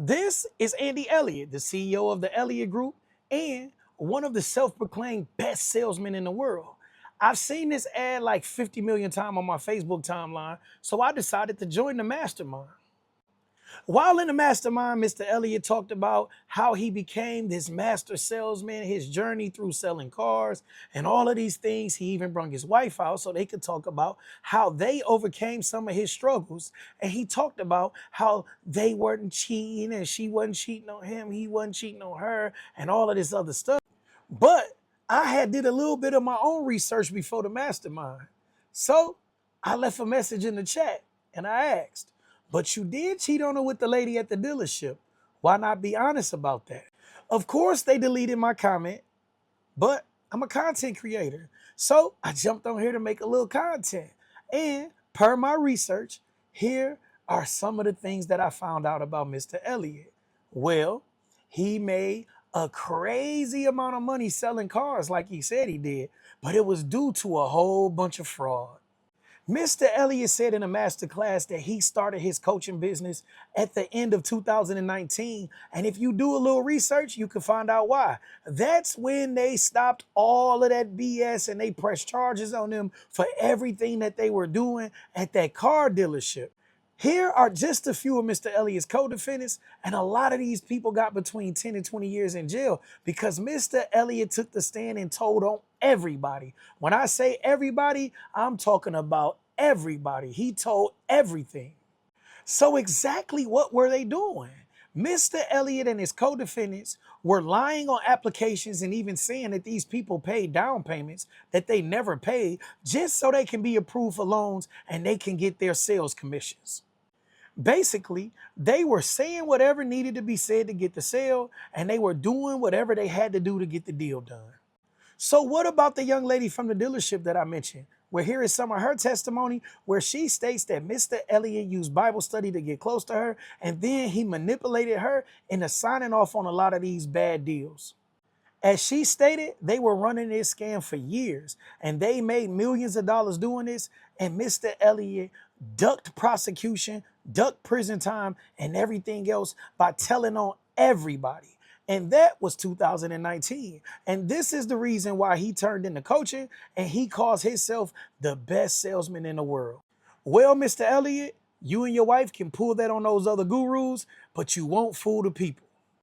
This is Andy Elliott, the CEO of the Elliott Group and one of the self-proclaimed best salesmen in the world. I've seen this ad like 50 million times on my Facebook timeline, so I decided to join the mastermind. While in the mastermind, Mr. Elliott talked about how he became this master salesman, his journey through selling cars, and all of these things. He even brought his wife out so they could talk about how they overcame some of his struggles. And he talked about how they weren't cheating and she wasn't cheating on him, he wasn't cheating on her, and all of this other stuff. But I had did a little bit of my own research before the mastermind. So I left a message in the chat and I asked, but you did cheat on her with the lady at the dealership. Why not be honest about that? Of course, they deleted my comment, but I'm a content creator. So I jumped on here to make a little content. And per my research, here are some of the things that I found out about Mr. Elliott. Well, he made a crazy amount of money selling cars like he said he did, but it was due to a whole bunch of fraud. Mr. Elliott said in a master class that he started his coaching business at the end of 2019. And if you do a little research, you can find out why. That's when they stopped all of that BS and they pressed charges on them for everything that they were doing at that car dealership. Here are just a few of Mr. Elliott's co-defendants, and a lot of these people got between 10 and 20 years in jail because Mr. Elliott took the stand and told on everybody. When I say everybody, I'm talking about everybody. He told everything. So exactly what were they doing? Mr. Elliott and his co-defendants were lying on applications and even saying that these people paid down payments that they never paid just so they can be approved for loans and they can get their sales commissions. Basically, they were saying whatever needed to be said to get the sale, and they were doing whatever they had to do to get the deal done. So what about the young lady from the dealership that I mentioned? Well, here is some of her testimony where she states that Mr. Elliott used Bible study to get close to her, and then he manipulated her into signing off on a lot of these bad deals. As she stated, they were running this scam for years, and they made millions of dollars doing this, and Mr. Elliott ducked prosecution, ducked prison time, and everything else by telling on everybody. And that was 2019. And this is the reason why he turned into coaching and he calls himself the best salesman in the world. Well, Mr. Elliott, you and your wife can pull that on those other gurus, but you won't fool the people.